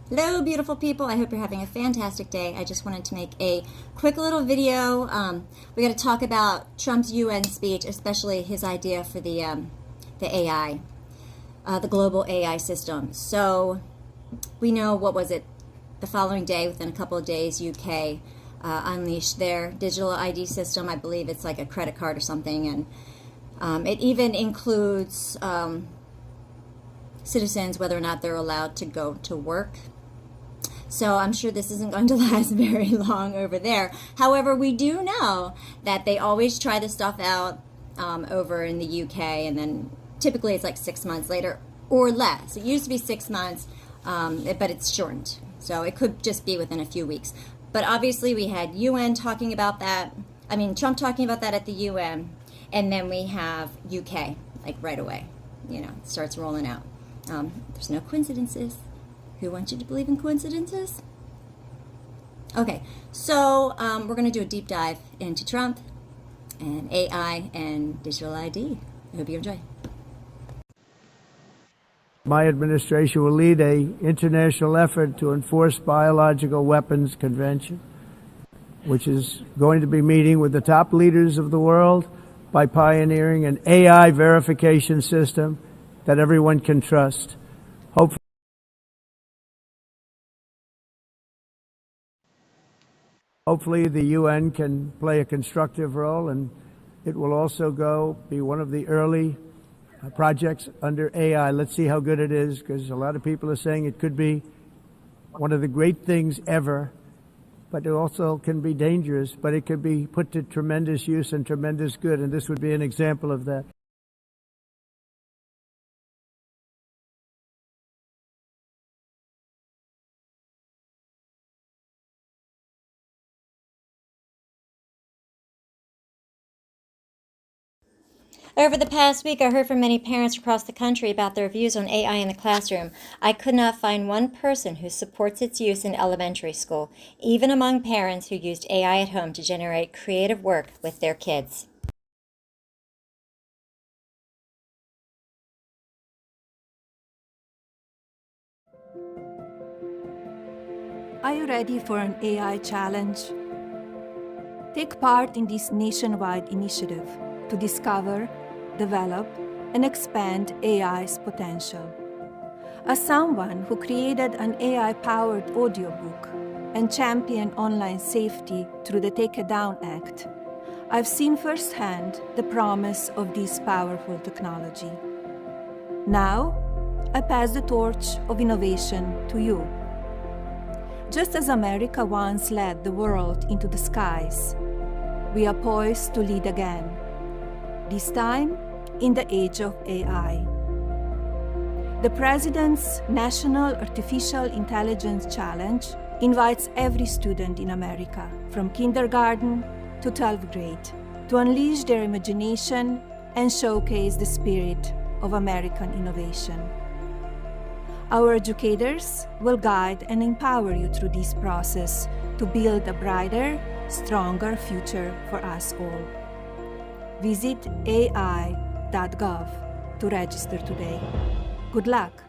Hello, beautiful people. I hope you're having a fantastic day. I just wanted to make a quick little video. We're going to talk about Trump's UN speech, especially his idea for the AI, the global AI system. So we know, what was it, the following day, within a couple of days, UK unleashed their digital ID system. I believe it's like a credit card or something, and it even includes citizens, whether or not they're allowed to go to work. So I'm sure this isn't going to last very long over there. However, we do know that they always try this stuff out over in the UK, and then typically it's like 6 months later or less. It used to be 6 months, but it's shortened. So it could just be within a few weeks. But obviously we had UN talking about that. I mean, Trump talking about that at the UN, and then we have UK, like right away. You know, it starts rolling out. There's no coincidences. Who wants you to believe in coincidences? Okay, so we're going to do a deep dive into Trump and AI and digital ID. I hope you enjoy. My administration will lead an international effort to enforce biological weapons convention, which is going to be meeting with the top leaders of the world by pioneering an AI verification system that everyone can trust. Hopefully the UN can play a constructive role, and it will also be one of the early projects under AI. Let's see how good it is, because a lot of people are saying it could be one of the great things ever, but it also can be dangerous, but it could be put to tremendous use and tremendous good, and this would be an example of that. Over the past week, I heard from many parents across the country about their views on AI in the classroom. I could not find one person who supports its use in elementary school, even among parents who used AI at home to generate creative work with their kids. Are you ready for an AI challenge? Take part in this nationwide initiative to discover, develop, and expand AI's potential. As someone who created an AI-powered audiobook and championed online safety through the Take It Down Act, I've seen firsthand the promise of this powerful technology. Now, I pass the torch of innovation to you. Just as America once led the world into the skies, we are poised to lead again, this time in the age of AI. The President's National Artificial Intelligence Challenge invites every student in America, from kindergarten to 12th grade, to unleash their imagination and showcase the spirit of American innovation. Our educators will guide and empower you through this process to build a brighter, stronger future for us all. Visit ai.gov to register today. Good luck!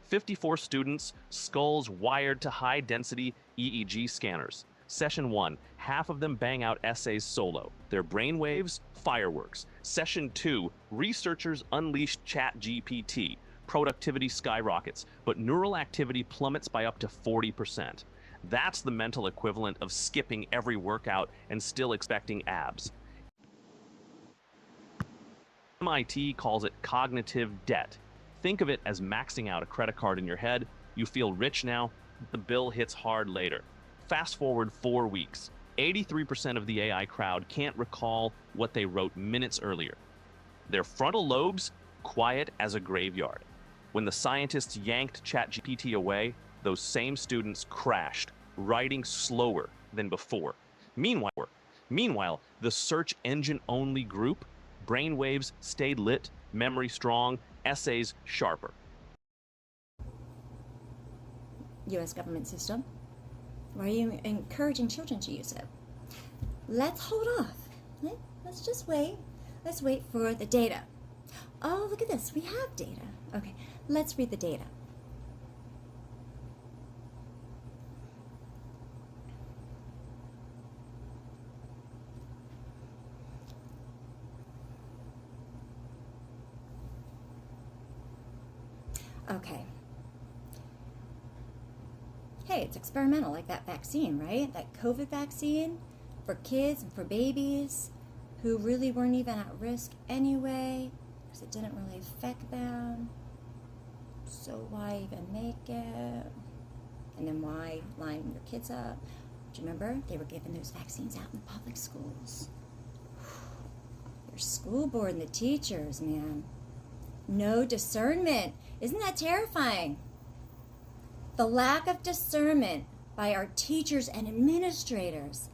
"54 students, skulls wired to high-density EEG scanners. Session 1, half of them bang out essays solo. Their brainwaves, fireworks. Session 2, researchers unleash ChatGPT. Productivity skyrockets, but neural activity plummets by up to 40%. That's the mental equivalent of skipping every workout and still expecting abs. MIT calls it cognitive debt. Think of it as maxing out a credit card in your head. You feel rich now, but the bill hits hard later. Fast forward 4 weeks. 83% of the AI crowd can't recall what they wrote minutes earlier. Their frontal lobes, quiet as a graveyard. When the scientists yanked ChatGPT away, those same students crashed, writing slower than before. Meanwhile, the search engine-only group, brainwaves stayed lit, memory strong, essays sharper. U.S. government system. Why are you encouraging children to use it? Let's hold off. Let's just wait. Let's wait for the data. Oh, look at this. We have data. Okay, let's read the data. Okay. Hey, it's experimental, like that vaccine, right? That COVID vaccine for kids and for babies who really weren't even at risk anyway, because it didn't really affect them. So why even make it? And then why line your kids up? Do you remember? They were giving those vaccines out in the public schools. Your school board and the teachers, man. No discernment. Isn't that terrifying? The lack of discernment by our teachers and administrators.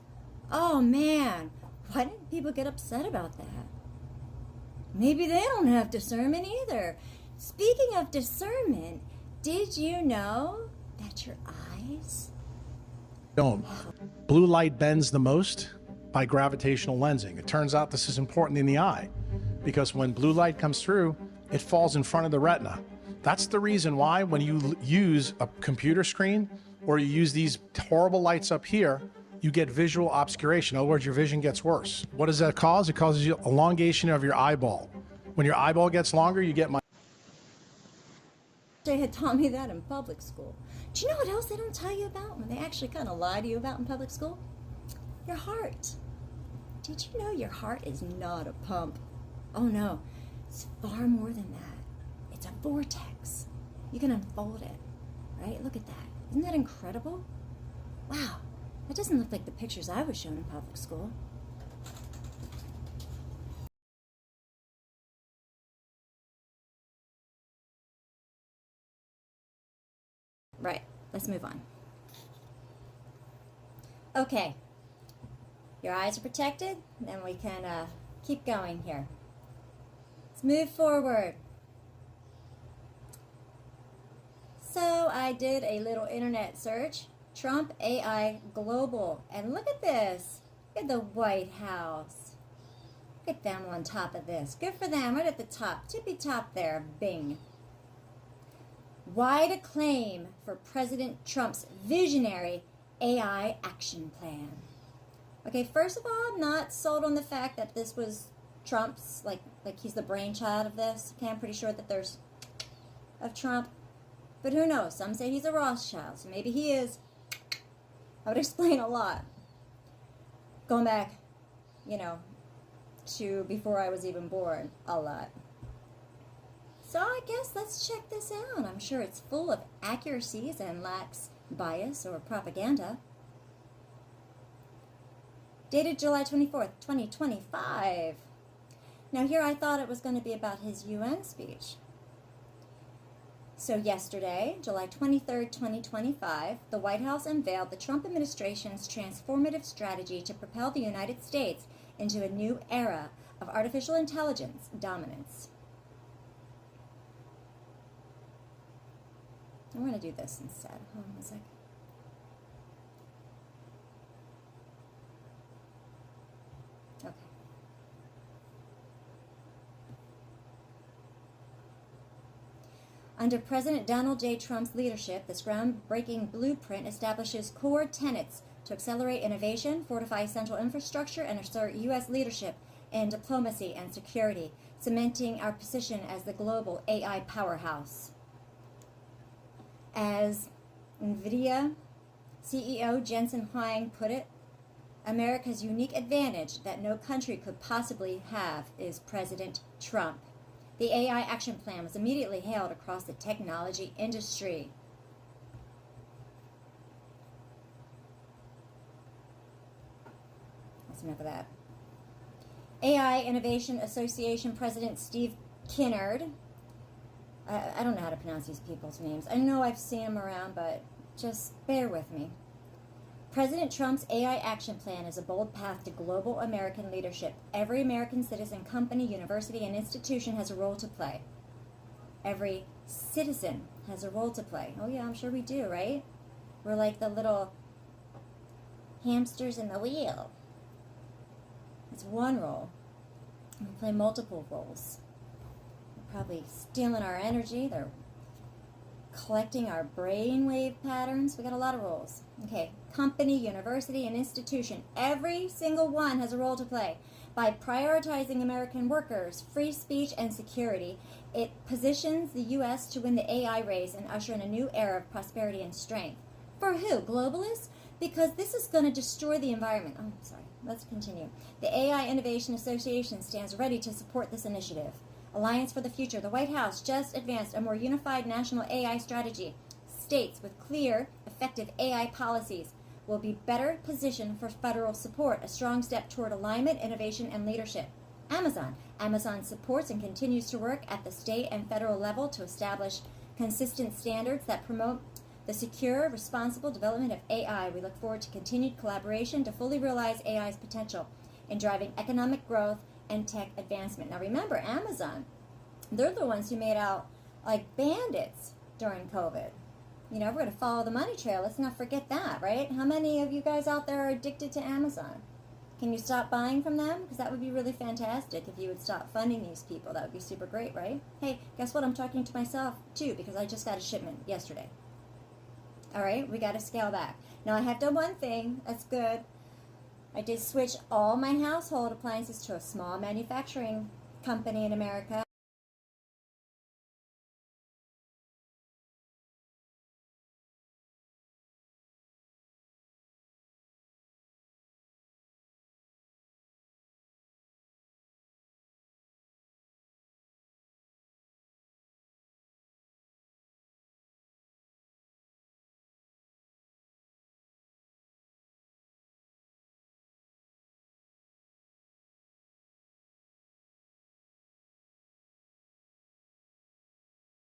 Oh man, why didn't people get upset about that? Maybe they don't have discernment either. Speaking of discernment, did you know that your eyes don't? Blue light bends the most by gravitational lensing. It turns out this is important in the eye because when blue light comes through, it falls in front of the retina. That's the reason why when you use a computer screen or you use these horrible lights up here, you get visual obscuration. In other words, your vision gets worse. What does that cause? It causes you elongation of your eyeball. When your eyeball gets longer, you get They had taught me that in public school. Do you know what else they don't tell you about when they actually kind of lie to you about in public school? Your heart. Did you know your heart is not a pump? Oh no, it's far more than that. It's a vortex. You can unfold it, right? Look at that. Isn't that incredible? Wow, that doesn't look like the pictures I was shown in public school. Right, let's move on. Okay, your eyes are protected, then we can keep going here. Let's move forward. So I did a little internet search, Trump AI Global, and look at this. Look at the White House. Look at them on top of this. Good for them, right at the top, tippy top there, bing. Wide acclaim for President Trump's visionary AI action plan. Okay, first of all, I'm not sold on the fact that this was Trump's, like he's the brainchild of this. Okay, I'm pretty sure that there's of Trump. But who knows? Some say he's a Rothschild, so maybe he is. I would explain a lot. Going back, to before I was even born, a lot. So I guess let's check this out. I'm sure it's full of accuracies and lacks bias or propaganda. Dated July 24th, 2025. Now here I thought it was going to be about his UN speech. So yesterday, July 23rd, 2025, the White House unveiled the Trump administration's transformative strategy to propel the United States into a new era of artificial intelligence dominance. I'm going to do this instead. Hold on a sec. Okay. Under President Donald J. Trump's leadership, this groundbreaking blueprint establishes core tenets to accelerate innovation, fortify essential infrastructure, and assert U.S. leadership in diplomacy and security, cementing our position as the global AI powerhouse. As NVIDIA CEO Jensen Huang put it, America's unique advantage that no country could possibly have is President Trump. The AI action plan was immediately hailed across the technology industry. That's enough of that. AI Innovation Association President Steve Kinnard. I don't know how to pronounce these people's names. I know I've seen them around, but just bear with me. President Trump's AI action plan is a bold path to global American leadership. Every American citizen, company, university, and institution has a role to play. Every citizen has a role to play. Oh yeah, I'm sure we do, right? We're like the little hamsters in the wheel. It's one role. We play multiple roles. They're probably stealing our energy. They're collecting our brainwave patterns. We got a lot of roles. Okay, company, university, and institution. Every single one has a role to play. By prioritizing American workers, free speech, and security, it positions the U.S. to win the AI race and usher in a new era of prosperity and strength. For who? Globalists? Because this is going to destroy the environment. Oh, sorry. Let's continue. The AI Innovation Association stands ready to support this initiative. Alliance for the Future. The White House just advanced a more unified national AI strategy. States with clear, effective AI policies will be better positioned for federal support, a strong step toward alignment, innovation, and leadership. Amazon. Amazon supports and continues to work at the state and federal level to establish consistent standards that promote the secure, responsible development of AI. We look forward to continued collaboration to fully realize AI's potential in driving economic growth and tech advancement. Now remember, Amazon, they're the ones who made out like bandits during COVID. You know, we're going to follow the money trail. Let's not forget that, right? How many of you guys out there are addicted to Amazon? Can you stop buying from them? Because that would be really fantastic if you would stop funding these people. That would be super great, right? Hey, guess what? I'm talking to myself too because I just got a shipment yesterday. All right, we got to scale back. Now, I have done one thing. That's good. I did switch all my household appliances to a small manufacturing company in America.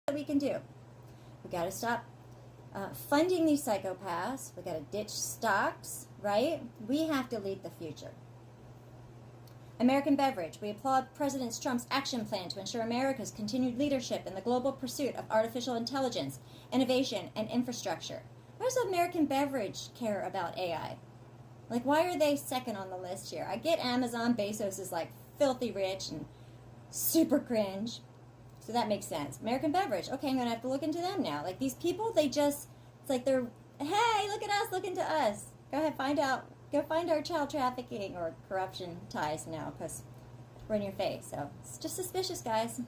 What we can do. We got to stop funding these psychopaths. We got to ditch stocks, right? We have to lead the future. American beverage. We applaud President Trump's action plan to ensure America's continued leadership in the global pursuit of artificial intelligence, innovation, and infrastructure. Why does American beverage care about AI? Like, why are they second on the list here? I get Amazon, Bezos is like filthy rich and super cringe. So that makes sense. American beverage. Okay, I'm going to have to look into them now. Like, these people, they just, it's like they're, hey, look at us, look into us. Go ahead, find out. Go find our child trafficking or corruption ties now, because we're in your face. So it's just suspicious, guys.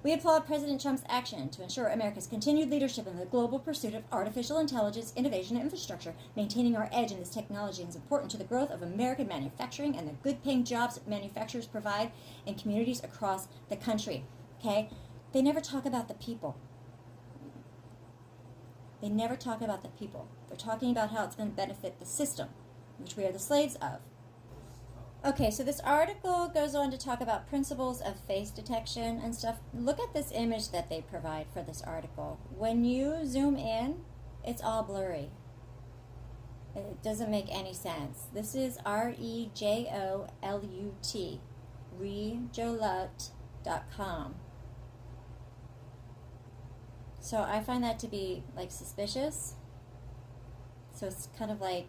We applaud President Trump's action to ensure America's continued leadership in the global pursuit of artificial intelligence, innovation, and infrastructure. Maintaining our edge in this technology is important to the growth of American manufacturing and the good-paying jobs manufacturers provide in communities across the country. Okay? They never talk about the people. They never talk about the people. They're talking about how it's going to benefit the system, which we are the slaves of. Okay, so this article goes on to talk about principles of face detection and stuff. Look at this image that they provide for this article. When you zoom in, it's all blurry. It doesn't make any sense. This is REJOLUT, rejolut.com. So I find that to be like suspicious. So it's kind of like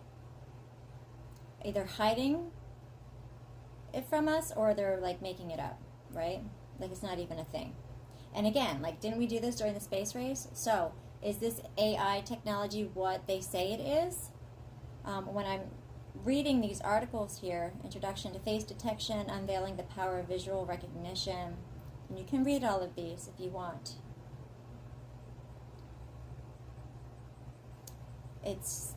either hiding it from us or they're like making it up, right? Like it's not even a thing. And again, like didn't we do this during the space race? So is this AI technology what they say it is? When I'm reading these articles here, Introduction to Face Detection, Unveiling the Power of Visual Recognition, and you can read all of these if you want. It's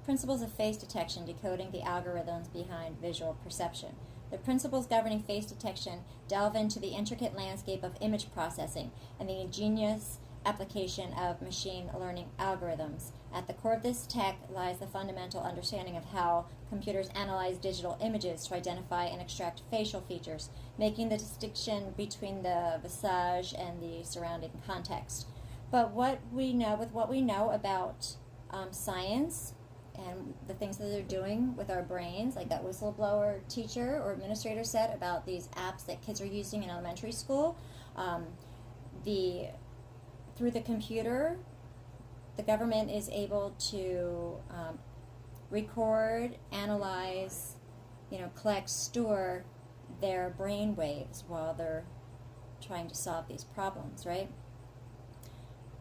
Principles of face detection, decoding the algorithms behind visual perception. The principles governing face detection delve into the intricate landscape of image processing and the ingenious application of machine learning algorithms. At the core of this tech lies the fundamental understanding of how computers analyze digital images to identify and extract facial features, making the distinction between the visage and the surrounding context. But with what we know about science and the things that they're doing with our brains, like that whistleblower teacher or administrator said about these apps that kids are using in elementary school, through the computer, the government is able to record, analyze, collect, store their brain waves while they're trying to solve these problems, right?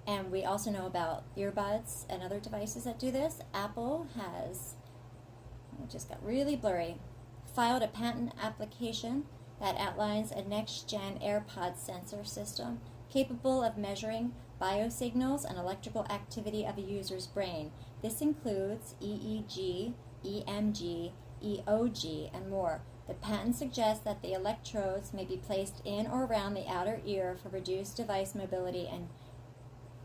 And we also know about earbuds and other devices that do this. Apple has, it just got really blurry, filed a patent application that outlines a next-gen AirPod sensor system capable of measuring biosignals and electrical activity of a user's brain. This includes EEG, EMG, EOG, and more. The patent suggests that the electrodes may be placed in or around the outer ear for reduced device mobility and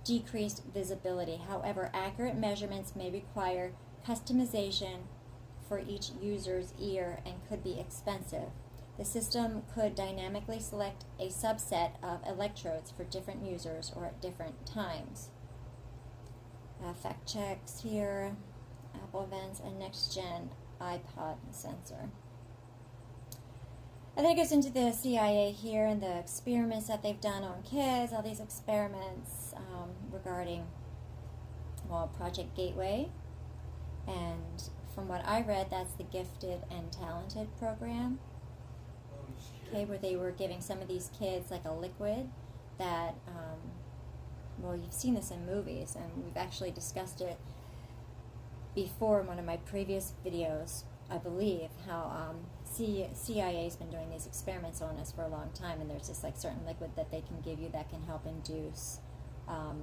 decreased visibility. However, accurate measurements may require customization for each user's ear and could be expensive. The system could dynamically select a subset of electrodes for different users or at different times. Fact checks here. Apple invents a next-gen iPod sensor. And then it goes into the CIA here and the experiments that they've done on kids, all these experiments regarding, Project Gateway. And from what I read, that's the Gifted and Talented program. Okay, where they were giving some of these kids like a liquid that, you've seen this in movies, and we've actually discussed it before in one of my previous videos, I believe, how CIA's been doing these experiments on us for a long time, and there's this like certain liquid that they can give you that can help induce, oh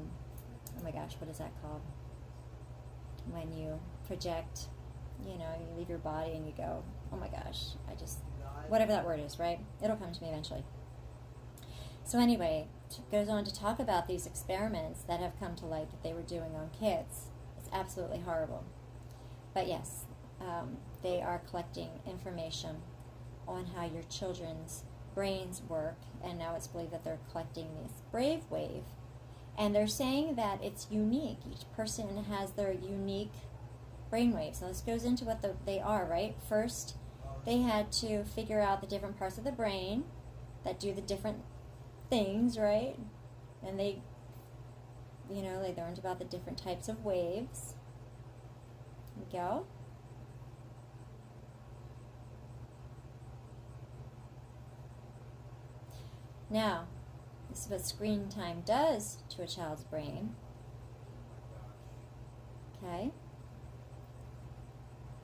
my gosh, what is that called? When you project, you leave your body and you go, oh my gosh, whatever that word is, right? It'll come to me eventually. So anyway, it goes on to talk about these experiments that have come to light that they were doing on kids. It's absolutely horrible. But yes, they are collecting information on how your children's brains work, and now it's believed that they're collecting this brave wave. And they're saying that it's unique. Each person has their unique brainwaves. So this goes into what they are, right? First, they had to figure out the different parts of the brain that do the different things, right? And they learned about the different types of waves. Here we go. Now, this is what screen time does to a child's brain. Okay.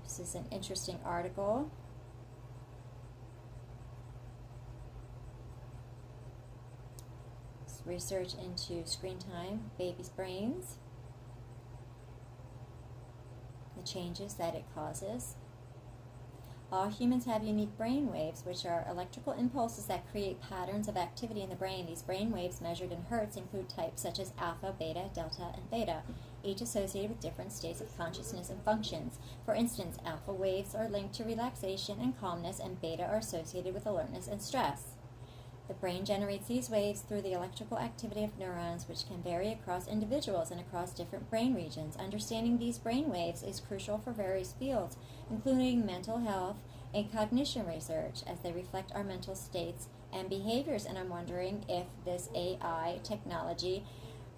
This is an interesting article. It's research into screen time, babies' brains, the changes that it causes. All humans have unique brain waves, which are electrical impulses that create patterns of activity in the brain. These brain waves, measured in hertz, include types such as alpha, beta, delta, and theta, each associated with different states of consciousness and functions. For instance, alpha waves are linked to relaxation and calmness, and beta are associated with alertness and stress. The brain generates these waves through the electrical activity of neurons, which can vary across individuals and across different brain regions. Understanding these brain waves is crucial for various fields, including mental health and cognition research, as they reflect our mental states and behaviors. And I'm wondering if this AI technology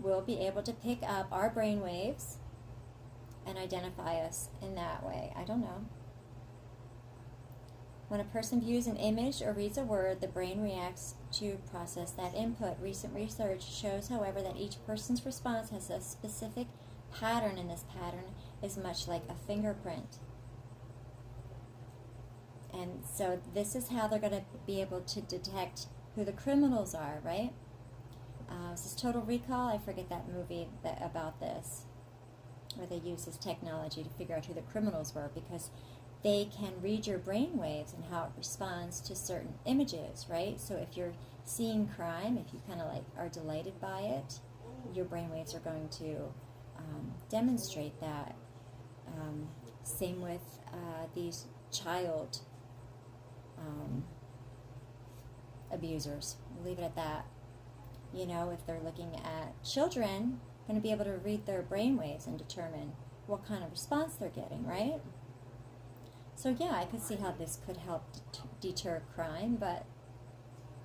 will be able to pick up our brain waves and identify us in that way. I don't know. When a person views an image or reads a word, the brain reacts to process that input. Recent research shows, however, that each person's response has a specific pattern, and this pattern is much like a fingerprint. And so this is how they're going to be able to detect who the criminals are, right? This is Total Recall. I forget that movie about this. or they use this technology to figure out who the criminals were, because they can read your brain waves and how it responds to certain images, right? So if you're seeing crime, if you kind of like are delighted by it, your brain waves are going to demonstrate that. Same with these child abusers. We'll leave it at that. You know, if they're looking at children, going to be able to read their brain waves and determine what kind of response they're getting, right? So yeah, I could see how this could help deter crime, but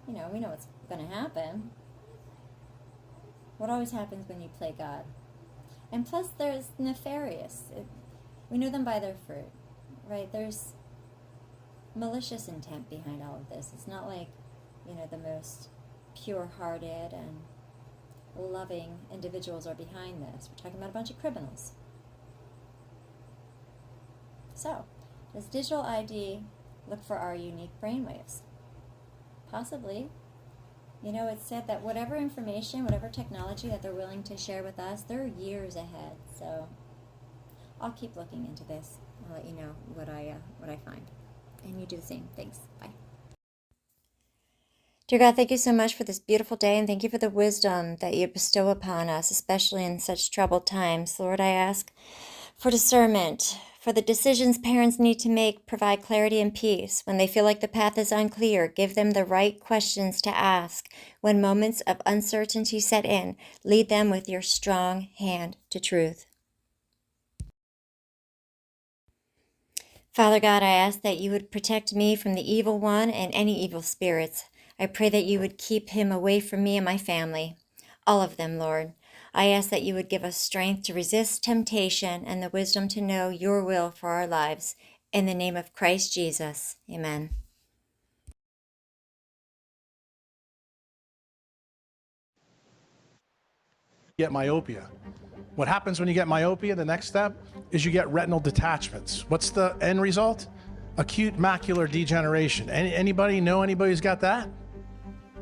you know, we know what's going to happen. What always happens when you play God? And plus there's nefarious. We know them by their fruit, right? There's malicious intent behind all of this. It's not like, you know, the most pure-hearted and loving individuals are behind this. We're talking about a bunch of criminals. So, does digital ID look for our unique brainwaves? Possibly. You know, it's said that whatever information, whatever technology that they're willing to share with us, they're years ahead. So, I'll keep looking into this. I'll let you know what I find. And you do the same. Thanks. Bye. Dear God, thank you so much for this beautiful day, and thank you for the wisdom that you bestow upon us, especially in such troubled times. Lord, I ask for discernment, for the decisions parents need to make. Provide clarity and peace. When they feel like the path is unclear, give them the right questions to ask. When moments of uncertainty set in, lead them with your strong hand to truth. Father God, I ask that you would protect me from the evil one and any evil spirits. I pray that you would keep him away from me and my family, all of them, Lord. I ask that you would give us strength to resist temptation and the wisdom to know your will for our lives. In the name of Christ Jesus, amen. Get myopia. What happens when you get myopia? The next step is you get retinal detachments. What's the end result? Acute macular degeneration. Anybody know anybody who's got that?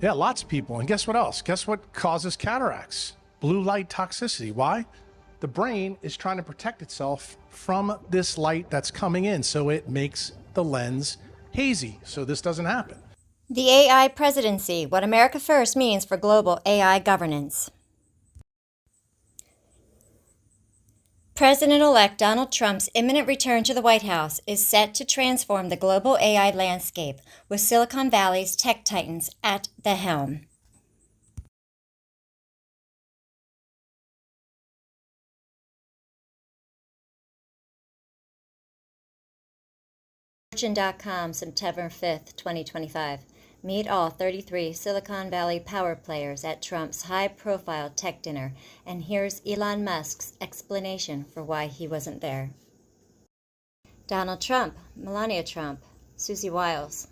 Yeah, lots of people. And guess what else? Guess what causes cataracts? Blue light toxicity. Why? The brain is trying to protect itself from this light that's coming in, so it makes the lens hazy, so this doesn't happen. The AI presidency, what America First means for global AI governance. President-elect Donald Trump's imminent return to the White House is set to transform the global AI landscape, with Silicon Valley's tech titans at the helm. Fortune.com, September 5th, 2025. Meet all 33 Silicon Valley power players at Trump's high-profile tech dinner, and here's Elon Musk's explanation for why he wasn't there. Donald Trump, Melania Trump, Susie Wiles,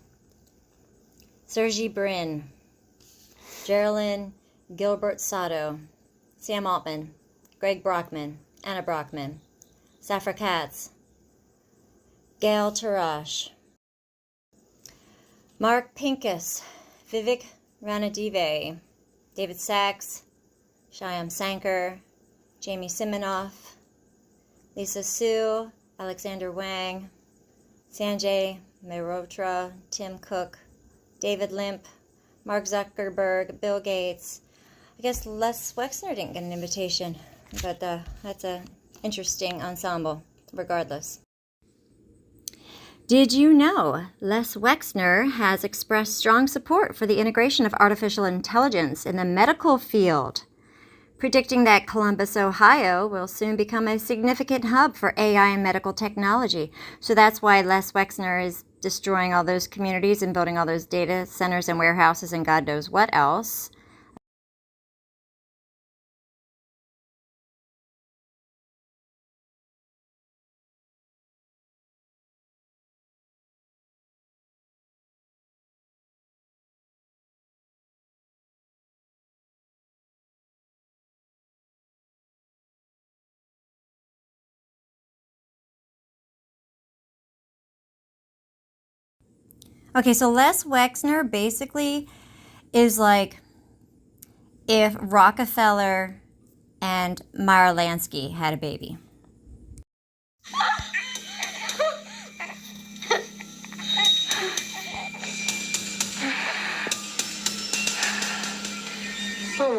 Sergey Brin, Geraldine Gilbert Sato, Sam Altman, Greg Brockman, Anna Brockman, Safra Katz, Gail Tarash, Mark Pincus, Vivek Ranadive, David Sachs, Shyam Sankar, Jamie Siminoff, Lisa Su, Alexander Wang, Sanjay Mehrotra, Tim Cook, David Limp, Mark Zuckerberg, Bill Gates. I guess Les Wexner didn't get an invitation, but that's an interesting ensemble, regardless. Did you know Les Wexner has expressed strong support for the integration of artificial intelligence in the medical field, predicting that Columbus, Ohio will soon become a significant hub for AI and medical technology. So that's why Les Wexner is destroying all those communities and building all those data centers and warehouses and God knows what else. Okay, so Les Wexner basically is like if Rockefeller and Meyer Lansky had a baby.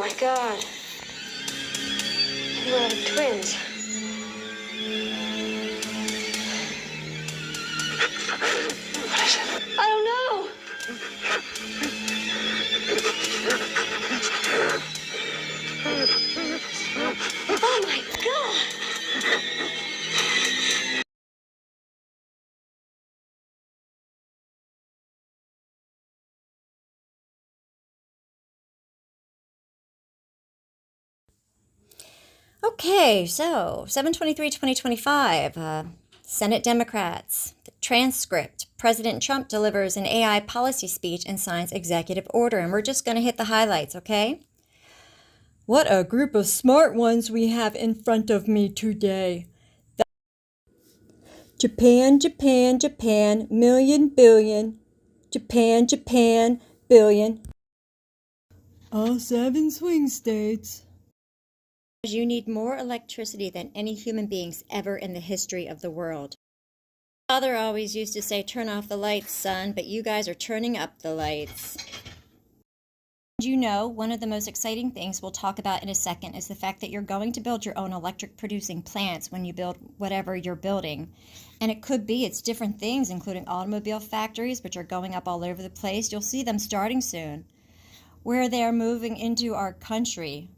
my God. You have twins. What is it? I don't know. Oh my God. Okay, so 7/23/2025, Senate Democrats, the transcript. President Trump delivers an AI policy speech and signs executive order. And we're just going to hit the highlights, okay? What a group of smart ones we have in front of me today. Japan, Japan, Japan, million, billion. Japan, Japan, billion. All 7 swing states. You need more electricity than any human beings ever in the history of the world. Father always used to say, turn off the lights, son, but you guys are turning up the lights. You know, one of the most exciting things we'll talk about in a second is the fact that you're going to build your own electric producing plants when you build whatever you're building. And it could be, it's different things, including automobile factories, which are going up all over the place. You'll see them starting soon, where they're moving into our country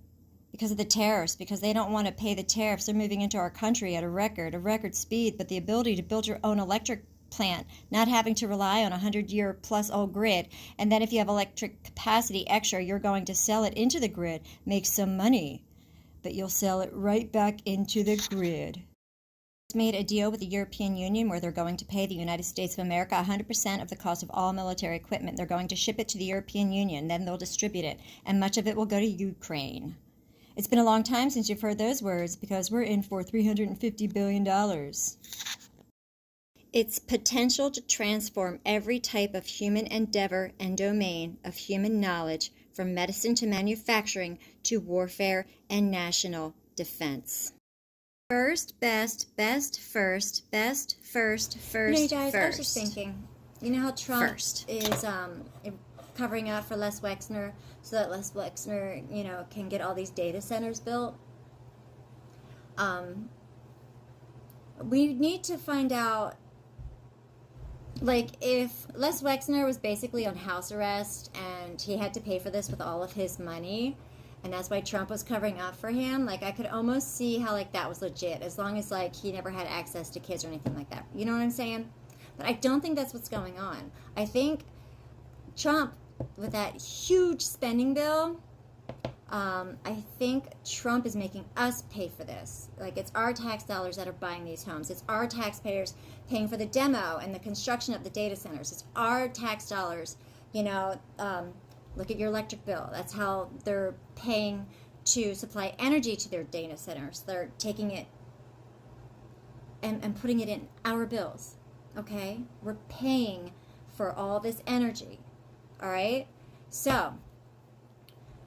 because of the tariffs, because they don't want to pay the tariffs. They're moving into our country at a record speed, but the ability to build your own electric plant, not having to rely on a 100-year-plus old grid, and then if you have electric capacity extra, you're going to sell it into the grid, make some money, but you'll sell it right back into the grid. Made a deal with the European Union where they're going to pay the United States of America 100% of the cost of all military equipment. They're going to ship it to the European Union, then they'll distribute it, and much of it will go to Ukraine. It's been a long time since you've heard those words because we're in for $350 billion. Its potential to transform every type of human endeavor and domain of human knowledge, from medicine to manufacturing to warfare and national defense. First, best, best, first, best, first, first, you guys, first. I was just thinking, you know how Trump is covering out for Les Wexner so that Les Wexner, you know, can get all these data centers built? We need to find out, like, if Les Wexner was basically on house arrest and he had to pay for this with all of his money, and that's why Trump was covering up for him, like, I could almost see how, like, that was legit, as long as, like, he never had access to kids or anything like that. You know what I'm saying? But I don't think that's what's going on. I think Trump, with that huge spending bill, I think Trump is making us pay for this. Like, it's our tax dollars that are buying these homes. It's our taxpayers paying for the demo and the construction of the data centers. It's our tax dollars, you know. Look at your electric bill. That's how they're paying to supply energy to their data centers. They're taking it and putting it in our bills, okay? We're paying for all this energy, all right? So,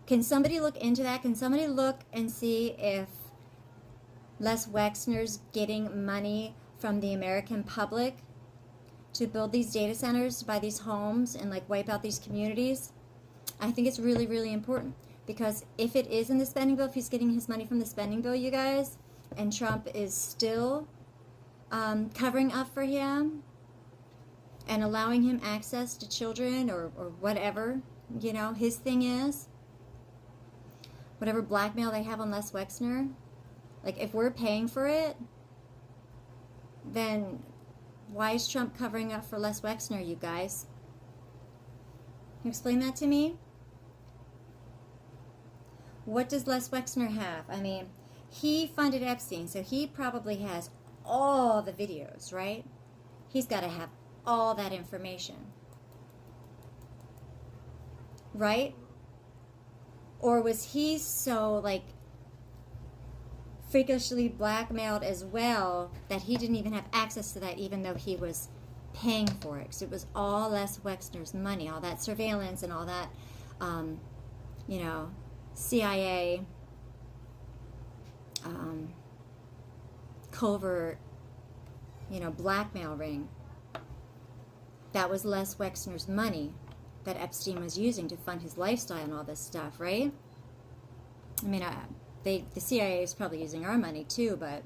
can somebody look into that? Can somebody look and see if Les Wexner's getting money from the American public to build these data centers, to buy these homes, and, like, wipe out these communities? I think it's really, really important, because if it is in the spending bill, if he's getting his money from the spending bill, you guys, and Trump is still covering up for him and allowing him access to children or whatever, you know, his thing is, whatever blackmail they have on Les Wexner, like, if we're paying for it, then why is Trump covering up for Les Wexner, you guys? Can you explain that to me? What does Les Wexner have? I mean, he funded Epstein, so he probably has all the videos, right? He's got to have all that information, right? Or was he so, like, freakishly blackmailed as well that he didn't even have access to that, even though he was paying for it? Because it was all Les Wexner's money, all that surveillance and all that, you know, CIA, covert, you know, blackmail ring. That was Les Wexner's money that Epstein was using to fund his lifestyle and all this stuff, right? I mean, the CIA is probably using our money too, but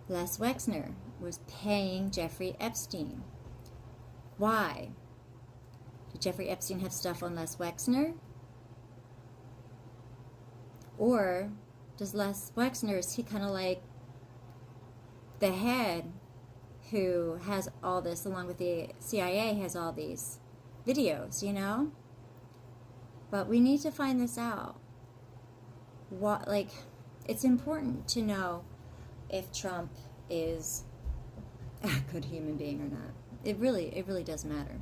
Les Wexner was paying Jeffrey Epstein. Why? Did Jeffrey Epstein have stuff on Les Wexner? Or does Les Wexner, is he kind of like the head who has all this, along with the CIA, has all these videos, you know? But we need to find this out. What, like, it's important to know if Trump is a good human being or not. It really does matter,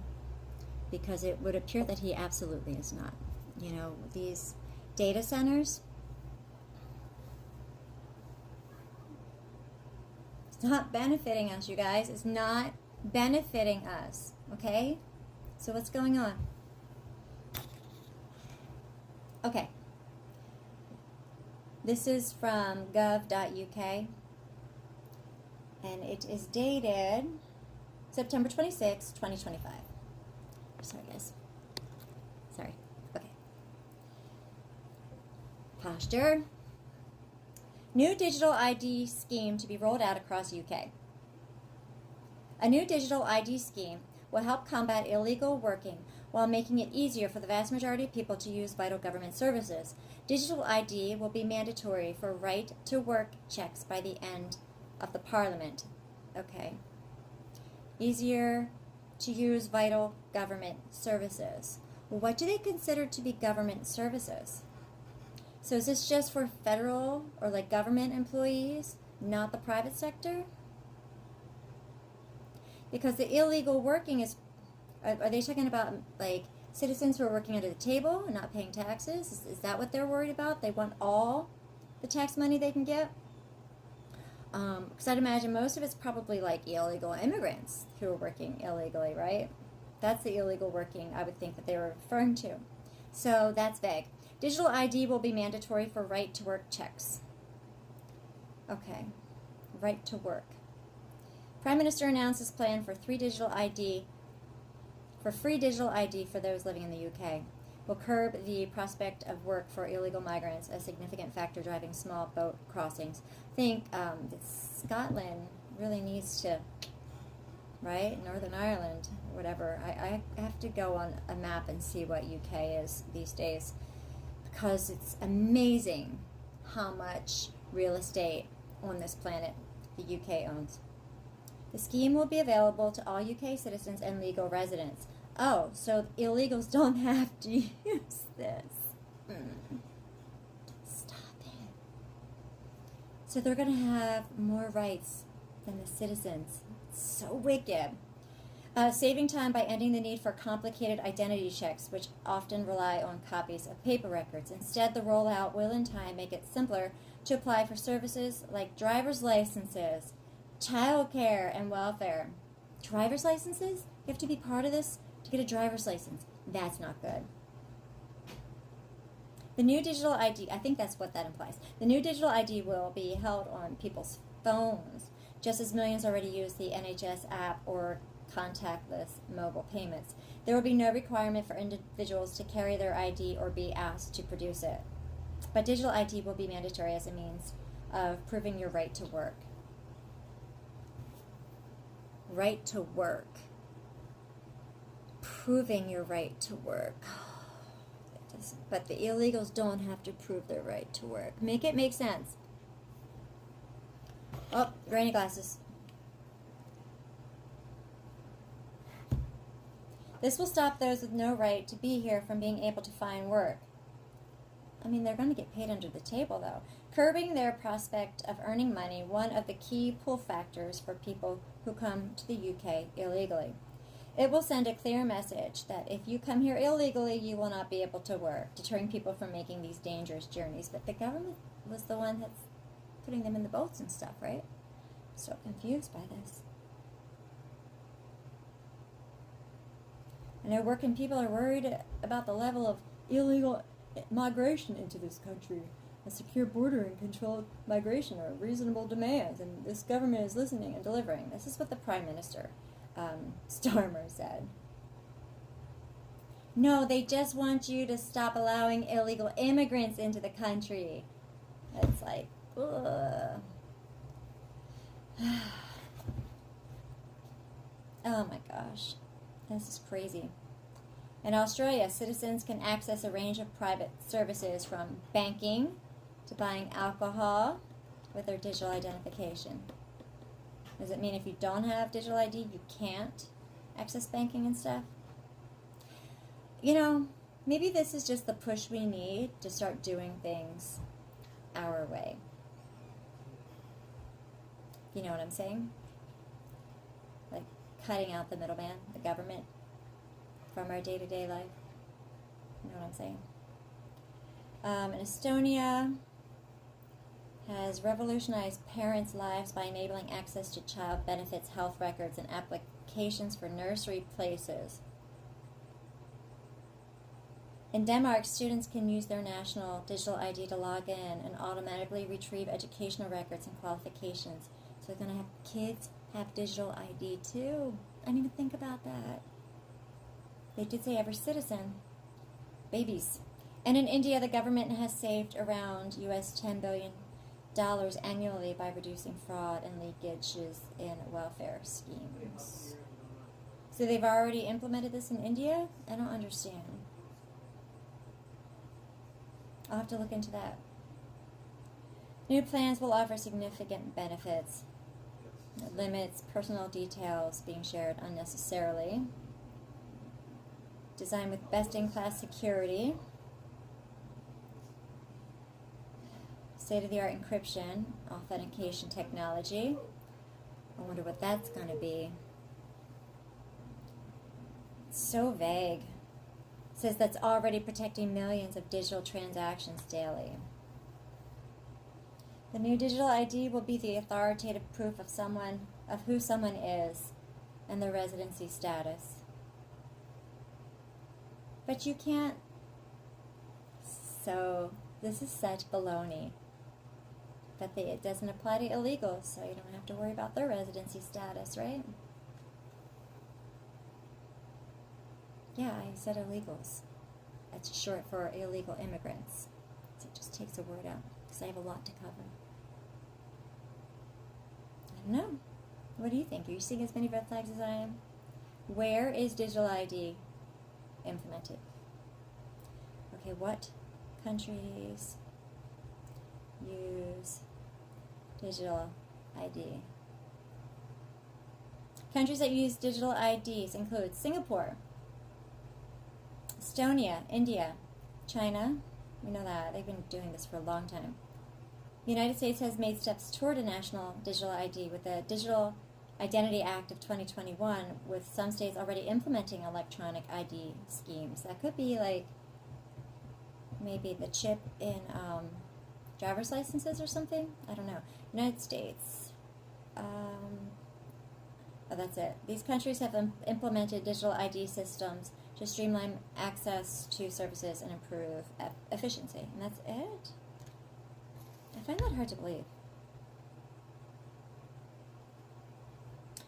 because it would appear that he absolutely is not. You know, these data centers, it's not benefiting us, you guys. It's not benefiting us, okay? So what's going on? Okay. This is from gov.uk, and it is dated September 26, 2025. Sorry, guys. Sorry. Okay. Posture. New digital ID scheme to be rolled out across UK. A new digital ID scheme will help combat illegal working while making it easier for the vast majority of people to use vital government services. Digital ID will be mandatory for right-to-work checks by the end of the Parliament. Okay. Easier to use vital government services. What do they consider to be government services? So is this just for federal or like government employees, not the private sector? Because the illegal working is, are they talking about like citizens who are working under the table and not paying taxes? Is that what they're worried about? They want all the tax money they can get? Because I'd imagine most of it's probably like illegal immigrants who are working illegally, right? That's the illegal working I would think that they were referring to. So that's vague. Digital ID will be mandatory for right-to-work checks. Okay, right to work. Prime Minister announced his plan for free digital ID for those living in the UK. Will curb the prospect of work for illegal migrants, a significant factor driving small boat crossings. I think that Scotland really needs to, right? Northern Ireland, whatever. I have to go on a map and see what UK is these days, because it's amazing how much real estate on this planet the UK owns. The scheme will be available to all UK citizens and legal residents. Oh, so illegals don't have to use this. Stop it. So they're going to have more rights than the citizens. It's so wicked. Saving time by ending the need for complicated identity checks, which often rely on copies of paper records. Instead, the rollout will in time make it simpler to apply for services like driver's licenses, child care, and welfare. Driver's licenses? You have to be part of this to get a driver's license. That's not good. The new digital ID, I think that's what that implies. The new digital ID will be held on people's phones, just as millions already use the NHS app or contactless mobile payments. There will be no requirement for individuals to carry their ID or be asked to produce it. But digital ID will be mandatory as a means of proving your right to work. Right to work. Proving your right to work. But the illegals don't have to prove their right to work. Make it make sense. Oh, granny glasses. This will stop those with no right to be here from being able to find work. I mean, they're going to get paid under the table, though. Curbing their prospect of earning money, one of the key pull factors for people who come to the UK illegally. It will send a clear message that if you come here illegally, you will not be able to work, deterring people from making these dangerous journeys. But the government was the one that's putting them in the boats and stuff, right? I'm so confused by this. I know working people are worried about the level of illegal migration into this country. A secure border and controlled migration are reasonable demands, and this government is listening and delivering. This is what the Prime Minister, Starmer, said. No, they just want you to stop allowing illegal immigrants into the country. It's like, ugh. Oh my gosh, this is crazy. In Australia, citizens can access a range of private services from banking to buying alcohol with their digital identification. Does it mean if you don't have digital ID, you can't access banking and stuff? You know, maybe this is just the push we need to start doing things our way. You know what I'm saying? Like cutting out the middleman, the government, from our day-to-day life. You know what I'm saying? In Estonia, has revolutionized parents' lives by enabling access to child benefits, health records, and applications for nursery places. In Denmark, students can use their national digital ID to log in and automatically retrieve educational records and qualifications. So they're going to have kids have digital ID too. I didn't even think about that. They did say every citizen. Babies. And in India, the government has saved around US $10 billion annually by reducing fraud and leakages in welfare schemes. So they've already implemented this in India? I don't understand. I'll have to look into that. New plans will offer significant benefits. It limits personal details being shared unnecessarily. Designed with best-in-class security. State-of-the-art encryption, authentication technology. I wonder what that's going to be. It's so vague. It says that's already protecting millions of digital transactions daily. The new digital ID will be the authoritative proof of who someone is and their residency status. But you can't. So this is such baloney. That it doesn't apply to illegals, so you don't have to worry about their residency status, right? Yeah, I said illegals. That's short for illegal immigrants. So it just takes a word out, because I have a lot to cover. I don't know. What do you think? Are you seeing as many red flags as I am? Where is digital ID implemented? Okay, what countries use digital ID? Countries that use digital IDs include Singapore, Estonia, India, China. We know that. They've been doing this for a long time. The United States has made steps toward a national digital ID with the Digital Identity Act of 2021, with some states already implementing electronic ID schemes. That could be like maybe the chip in driver's licenses or something. I don't know. United States. Oh, that's it. These countries have implemented digital ID systems to streamline access to services and improve efficiency. And that's it? I find that hard to believe.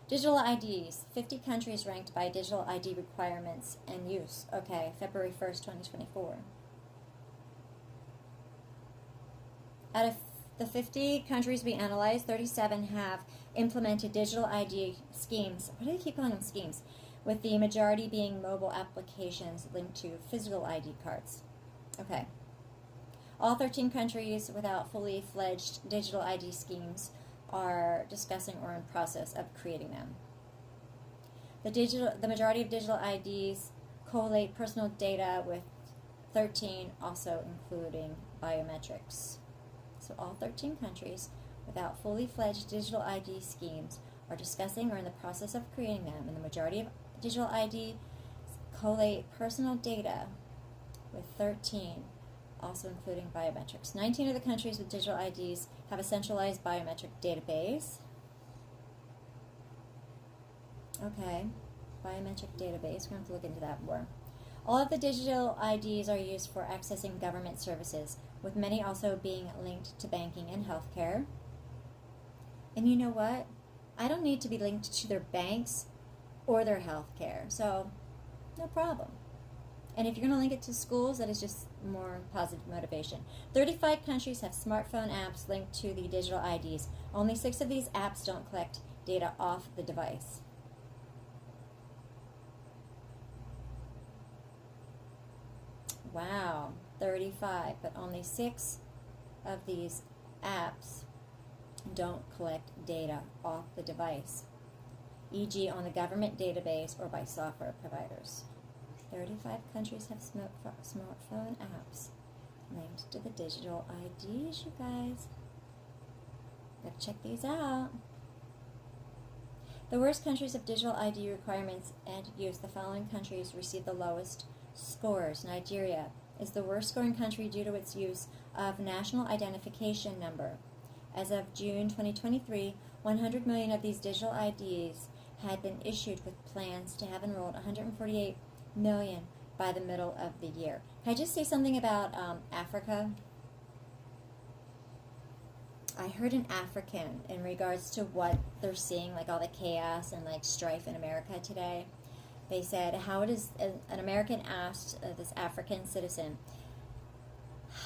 Digital IDs. 50 countries ranked by digital ID requirements and use. Okay, February 1st, 2024. Out of the 50 countries we analyzed, 37 have implemented digital ID schemes. Why do they keep calling them schemes? With the majority being mobile applications linked to physical ID cards. Okay. All 13 countries without fully fledged digital ID schemes are discussing or in process of creating them. The majority of digital IDs collate personal data, with 13 also including biometrics. So all 13 countries without fully fledged digital ID schemes are discussing or in the process of creating them, and the majority of digital ID collate personal data, with 13 also including biometrics. 19 of the countries with digital IDs have a centralized biometric database. Okay, biometric database. We're going to have to look into that more. All of the digital IDs are used for accessing government services, with many also being linked to banking and healthcare. And you know what? I don't need to be linked to their banks or their healthcare, so no problem. And if you're going to link it to schools, that is just more positive motivation. 35 countries have smartphone apps linked to the digital IDs. Only 6 of these apps don't collect data off the device. Wow, 35, but only 6 of these apps don't collect data off the device, e.g. on the government database or by software providers. 35 countries have smartphone apps linked to the digital IDs, you guys. Gotta check these out. The worst countries of digital ID requirements and use. The following countries receive the lowest scores. Nigeria is the worst scoring country due to its use of national identification number. As of June 2023, 100 million of these digital IDs had been issued with plans to have enrolled 148 million by the middle of the year. Can I just say something about Africa? I heard an African in regards to what they're seeing, like all the chaos and like strife in America today. They said, how does an American asked this African citizen,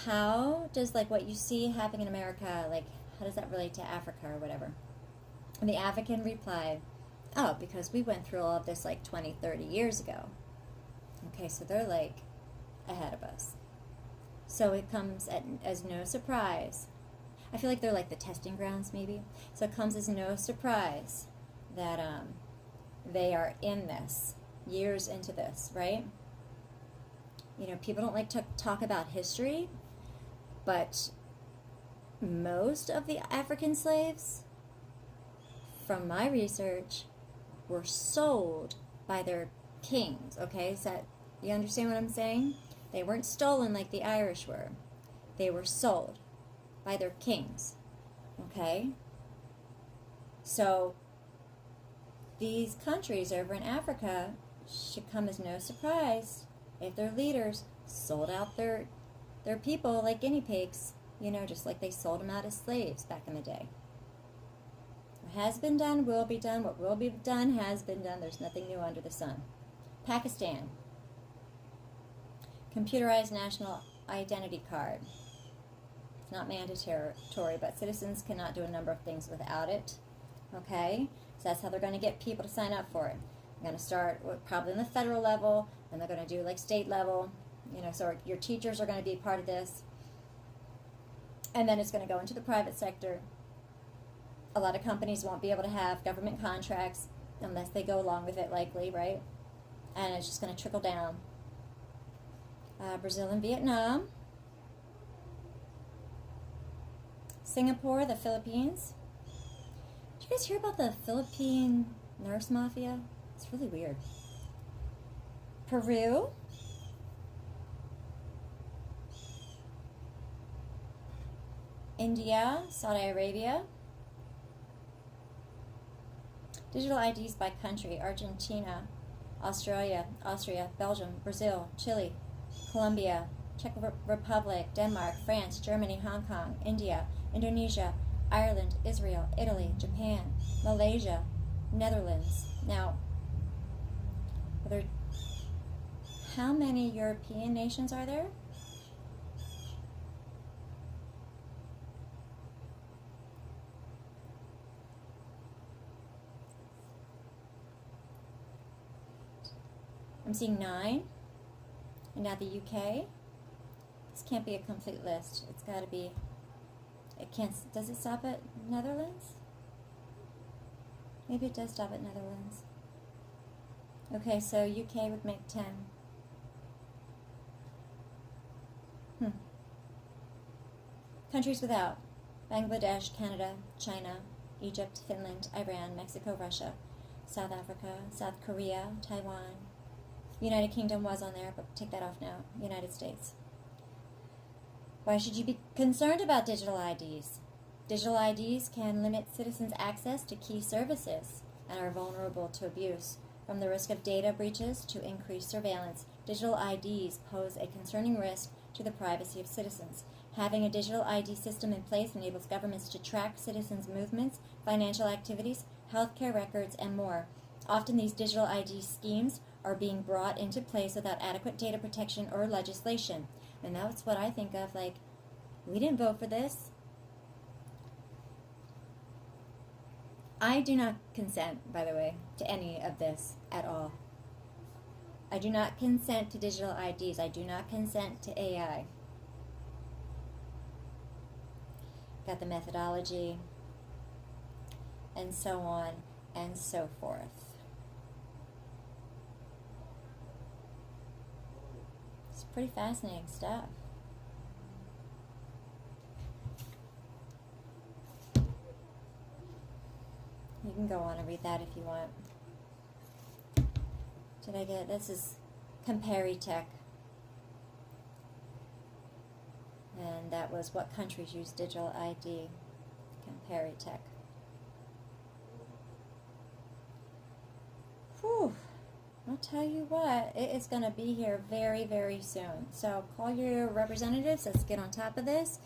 how does like what you see happening in America, like how does that relate to Africa or whatever? And the African replied, oh, because we went through all of this like 20, 30 years ago. Okay, so they're like ahead of us. So it comes as no surprise. I feel like they're like the testing grounds maybe. So it comes as no surprise that they are in this, years into this, right? You know, people don't like to talk about history, but most of the African slaves, from my research, were sold by their kings, okay? So you understand what I'm saying? They weren't stolen like the Irish were. They were sold by their kings, okay? So these countries over in Africa should come as no surprise if their leaders sold out their people like guinea pigs, you know, just like they sold them out as slaves back in the day. What has been done will be done. What will be done has been done. There's nothing new under the sun. Pakistan. Computerized national identity card. It's not mandatory, but citizens cannot do a number of things without it. Okay? So that's how they're going to get people to sign up for it. They're going to start probably on the federal level, and they're going to do like state level. You know, so your teachers are going to be part of this. And then it's going to go into the private sector. A lot of companies won't be able to have government contracts unless they go along with it, likely, right? And it's just going to trickle down. Brazil and Vietnam. Singapore, the Philippines. Did you guys hear about the Philippine nurse mafia? It's really weird. Peru. India, Saudi Arabia. Digital IDs by country: Argentina, Australia, Belgium, Brazil, Chile, Colombia, Czech Republic, Denmark, France, Germany, Hong Kong, India, Indonesia, Ireland, Israel, Italy, Japan, Malaysia, Netherlands. Now, how many European nations are there? I'm seeing 9. And now the UK. This can't be a complete list. It's got to be. It can't. Does it stop at Netherlands? Maybe it does stop at Netherlands. Okay, so UK would make 10. Countries without: Bangladesh, Canada, China, Egypt, Finland, Iran, Mexico, Russia, South Africa, South Korea, Taiwan. United Kingdom was on there, but take that off now. United States. Why should you be concerned about digital IDs? Digital IDs can limit citizens' access to key services and are vulnerable to abuse. From the risk of data breaches to increased surveillance, digital IDs pose a concerning risk to the privacy of citizens. Having a digital ID system in place enables governments to track citizens' movements, financial activities, healthcare records, and more. Often these digital ID schemes are being brought into place without adequate data protection or legislation. And that's what I think of, like, we didn't vote for this. I do not consent, by the way, to any of this at all. I do not consent to digital IDs. I do not consent to AI. Got the methodology, and so on and so forth. It's pretty fascinating stuff. You can go on and read that if you want. Did I get, this is Comparitech. And that was what countries use digital ID. Comparitech. Whew. I'll tell you what, it is going to be here very, very soon. So call your representatives. Let's get on top of this.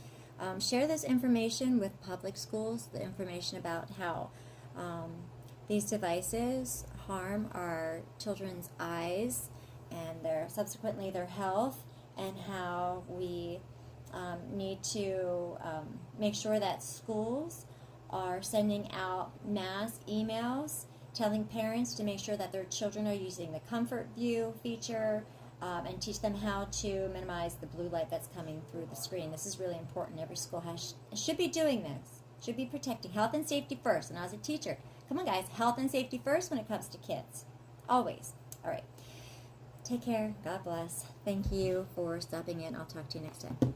Share this information with public schools, the information about how these devices harm our children's eyes and subsequently their health, and how we need to make sure that schools are sending out mass emails telling parents to make sure that their children are using the comfort view feature, and teach them how to minimize the blue light that's coming through the screen. This is really important. Every school should be doing this, should be protecting health and safety first. And I was a teacher. Come on, guys, health and safety first when it comes to kids. Always. All right. Take care. God bless. Thank you for stopping in. I'll talk to you next time.